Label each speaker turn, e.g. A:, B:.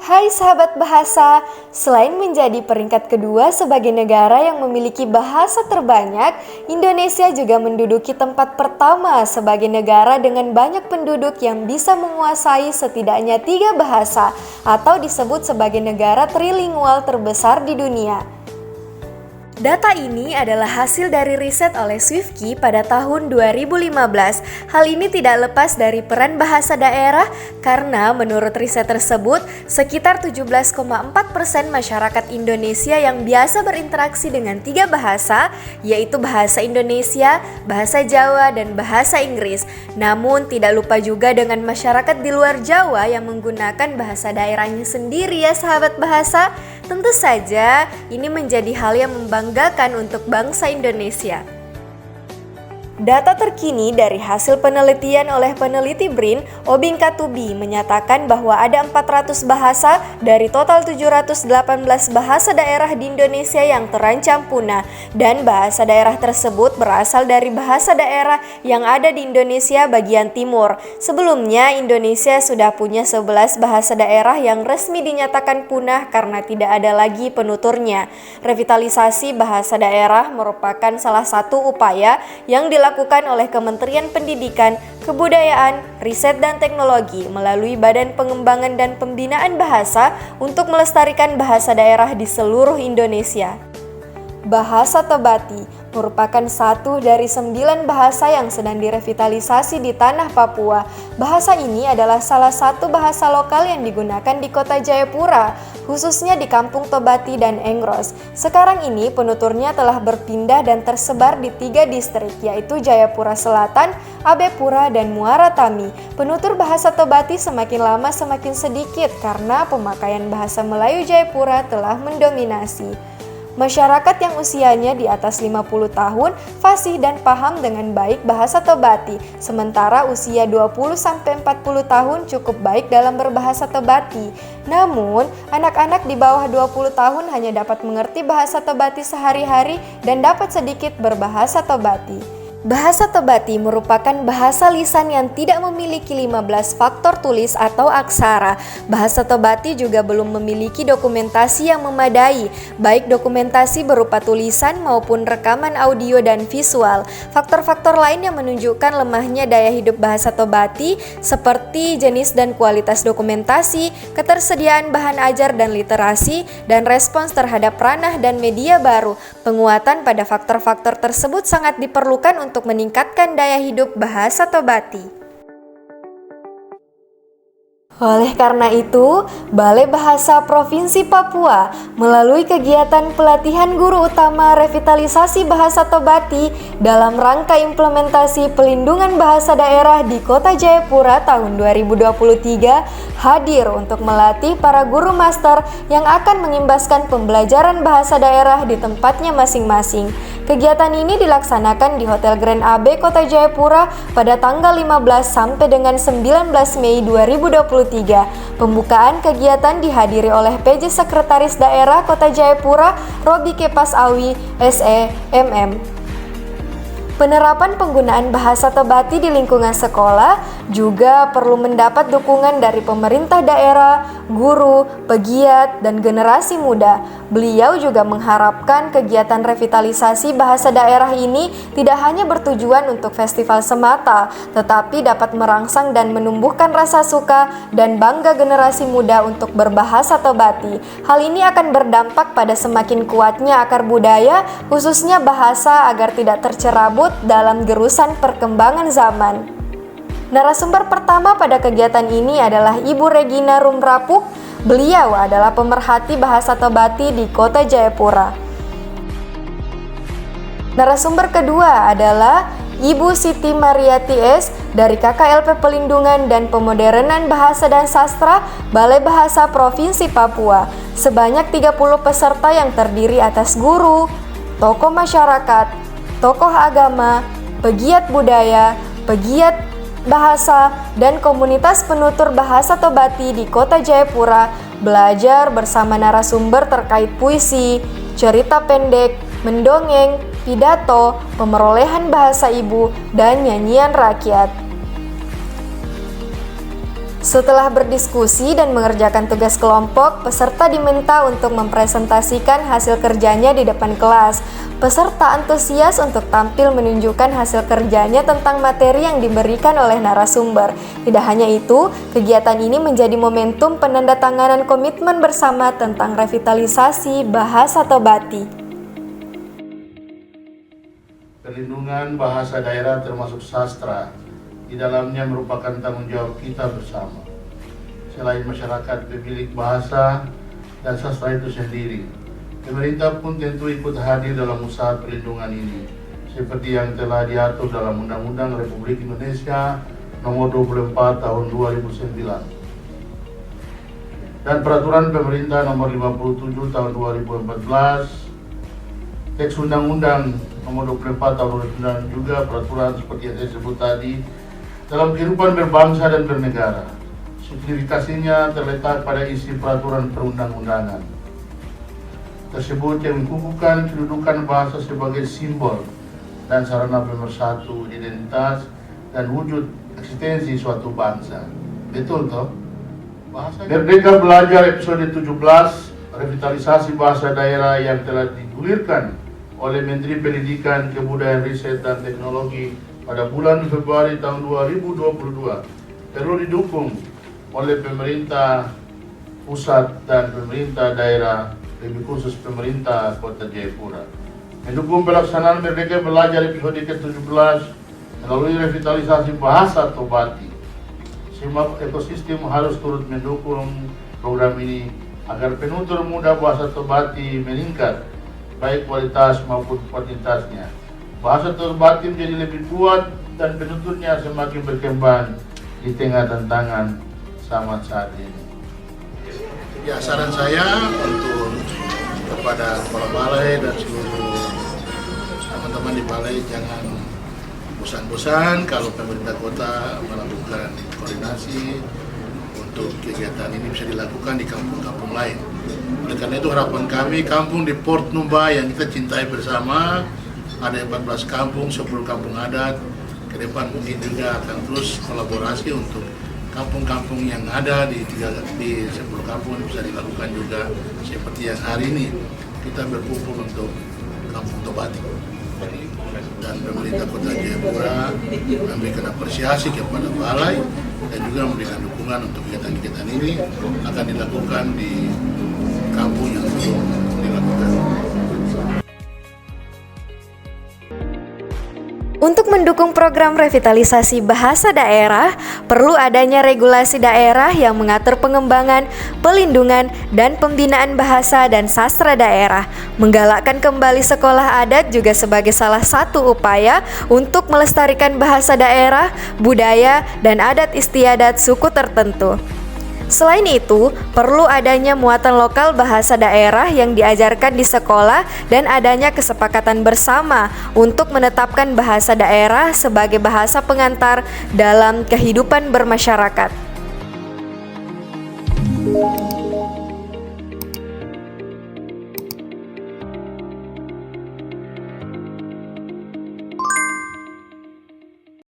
A: Hai sahabat bahasa, selain menjadi peringkat kedua sebagai negara yang memiliki bahasa terbanyak, Indonesia juga menduduki tempat pertama sebagai negara dengan banyak penduduk yang bisa menguasai setidaknya 3 bahasa atau disebut sebagai negara trilingual terbesar di dunia. Data ini adalah hasil dari riset oleh Swiftkey pada tahun 2015. Hal ini tidak lepas dari peran bahasa daerah karena menurut riset tersebut, sekitar 17,4% masyarakat Indonesia yang biasa berinteraksi dengan 3 bahasa, yaitu bahasa Indonesia, bahasa Jawa, dan bahasa Inggris. Namun tidak lupa juga dengan masyarakat di luar Jawa yang menggunakan bahasa daerahnya sendiri ya sahabat bahasa. Tentu saja ini menjadi hal yang membanggakan untuk bangsa Indonesia. Data terkini dari hasil penelitian oleh peneliti BRIN, Obing Katubi, menyatakan bahwa ada 400 bahasa dari total 718 bahasa daerah di Indonesia yang terancam punah, dan bahasa daerah tersebut berasal dari bahasa daerah yang ada di Indonesia bagian timur. Sebelumnya, Indonesia sudah punya 11 bahasa daerah yang resmi dinyatakan punah karena tidak ada lagi penuturnya. Revitalisasi bahasa daerah merupakan salah satu upaya yang dilakukan oleh Kementerian Pendidikan, Kebudayaan, Riset dan Teknologi melalui Badan Pengembangan dan Pembinaan Bahasa untuk melestarikan bahasa daerah di seluruh Indonesia. Bahasa Tobati merupakan satu dari 9 bahasa yang sedang direvitalisasi di tanah Papua. Bahasa ini adalah salah satu bahasa lokal yang digunakan di kota Jayapura, khususnya di Kampung Tobati dan Engros. Sekarang ini penuturnya telah berpindah dan tersebar di 3 distrik, yaitu Jayapura Selatan, Abepura, dan Muara Tami. Penutur bahasa Tobati semakin lama semakin sedikit karena pemakaian bahasa Melayu Jayapura telah mendominasi. Masyarakat yang usianya di atas 50 tahun fasih dan paham dengan baik bahasa Tobati, sementara usia 20-40 tahun cukup baik dalam berbahasa Tobati. Namun, anak-anak di bawah 20 tahun hanya dapat mengerti bahasa Tobati sehari-hari dan dapat sedikit berbahasa Tobati. Bahasa Tobati merupakan bahasa lisan yang tidak memiliki 15 faktor tulis atau aksara. Bahasa Tobati juga belum memiliki dokumentasi yang memadai, baik dokumentasi berupa tulisan maupun rekaman audio dan visual. Faktor-faktor lain yang menunjukkan lemahnya daya hidup bahasa Tobati seperti jenis dan kualitas dokumentasi, ketersediaan bahan ajar dan literasi, dan respons terhadap ranah dan media baru. Penguatan pada faktor-faktor tersebut sangat diperlukan untuk meningkatkan daya hidup bahasa Tobati. Oleh karena itu, Balai Bahasa Provinsi Papua melalui kegiatan pelatihan guru utama revitalisasi bahasa Tobati dalam rangka implementasi pelindungan bahasa daerah di Kota Jayapura tahun 2023 hadir untuk melatih para guru master yang akan mengimbaskan pembelajaran bahasa daerah di tempatnya masing-masing. Kegiatan ini dilaksanakan di Hotel Grand AB Kota Jayapura pada tanggal 15 sampai dengan 19 Mei 2023. Pembukaan kegiatan dihadiri oleh PJ Sekretaris Daerah Kota Jayapura, Robi Kepas Awi, SE, MM. Penerapan penggunaan bahasa Tobati di lingkungan sekolah juga perlu mendapat dukungan dari pemerintah daerah, guru, pegiat, dan generasi muda. Beliau juga mengharapkan kegiatan revitalisasi bahasa daerah ini tidak hanya bertujuan untuk festival semata, tetapi dapat merangsang dan menumbuhkan rasa suka dan bangga generasi muda untuk berbahasa Tobati. Hal ini akan berdampak pada semakin kuatnya akar budaya, khususnya bahasa agar tidak tercerabut dalam gerusan perkembangan zaman. Narasumber pertama pada kegiatan ini adalah Ibu Regina Rumrapuk. Beliau adalah pemerhati bahasa Tobati di Kota Jayapura. Narasumber kedua adalah Ibu Siti Mariati S. dari KKLP Pelindungan dan Pemodernan Bahasa dan Sastra Balai Bahasa Provinsi Papua. Sebanyak 30 peserta yang terdiri atas guru, tokoh masyarakat, tokoh agama, pegiat budaya, pegiat bahasa, dan komunitas penutur bahasa Tobati di Kota Jayapura belajar bersama narasumber terkait puisi, cerita pendek, mendongeng, pidato, pemerolehan bahasa ibu, dan nyanyian rakyat. Setelah berdiskusi dan mengerjakan tugas kelompok, peserta diminta untuk mempresentasikan hasil kerjanya di depan kelas. Peserta antusias untuk tampil menunjukkan hasil kerjanya tentang materi yang diberikan oleh narasumber. Tidak hanya itu, kegiatan ini menjadi momentum penandatanganan komitmen bersama tentang revitalisasi bahasa Tobati.
B: Perlindungan bahasa daerah termasuk sastra di dalamnya merupakan tanggung jawab kita bersama. Selain masyarakat pemilik bahasa dan sastra itu sendiri, pemerintah pun tentu ikut hadir dalam usaha perlindungan ini, seperti yang telah diatur dalam Undang-Undang Republik Indonesia Nomor 24 Tahun 2009 dan Peraturan Pemerintah Nomor 57 Tahun 2014, teks Undang-Undang Nomor 24 Tahun 2009 juga peraturan seperti yang saya sebut tadi dalam kehidupan berbangsa dan bernegara. Signifikasinya terletak pada isi peraturan perundang-undangan tersebut yang mengukuhkan kedudukan bahasa sebagai simbol dan sarana pemersatu identitas dan wujud eksistensi suatu bangsa. Betul toh? Merdeka Belajar episode 17, revitalisasi bahasa daerah yang telah digulirkan oleh Menteri Pendidikan, Kebudayaan, Riset, dan Teknologi pada bulan Februari tahun 2022 perlu didukung oleh pemerintah pusat dan pemerintah daerah, lebih khusus pemerintah Kota Jayapura. Mendukung pelaksanaan Merdeka Belajar episode ke-17 melalui revitalisasi bahasa Tobati. Semua ekosistem harus turut mendukung program ini agar penutur muda bahasa Tobati meningkat, baik kualitas maupun kuantitasnya. Bahasa Tobati menjadi lebih kuat dan penuturnya semakin berkembang di tengah tantangan zaman saat ini. Ya, saran saya untuk kepada kepala balai dan seluruh teman-teman di balai, jangan bosan-bosan kalau pemerintah kota melakukan koordinasi untuk kegiatan ini bisa dilakukan di kampung-kampung lain. Oleh karena itu harapan kami kampung di Port Numba yang kita cintai bersama, ada 14 kampung, 10 kampung adat, ke depan mungkin juga akan terus kolaborasi untuk kampung-kampung yang ada di 10 kampung bisa dilakukan juga seperti yang hari ini kita berkumpul untuk Kampung Tobati. Dan pemerintah Kota Jayapura memberikan apresiasi kepada balai dan juga memberikan dukungan untuk kegiatan-kegiatan ini akan dilakukan di kampung yang belum dilakukan.
A: Untuk mendukung program revitalisasi bahasa daerah, perlu adanya regulasi daerah yang mengatur pengembangan, pelindungan, dan pembinaan bahasa dan sastra daerah. Menggalakkan kembali sekolah adat juga sebagai salah satu upaya untuk melestarikan bahasa daerah, budaya, dan adat istiadat suku tertentu. Selain itu, perlu adanya muatan lokal bahasa daerah yang diajarkan di sekolah dan adanya kesepakatan bersama untuk menetapkan bahasa daerah sebagai bahasa pengantar dalam kehidupan bermasyarakat.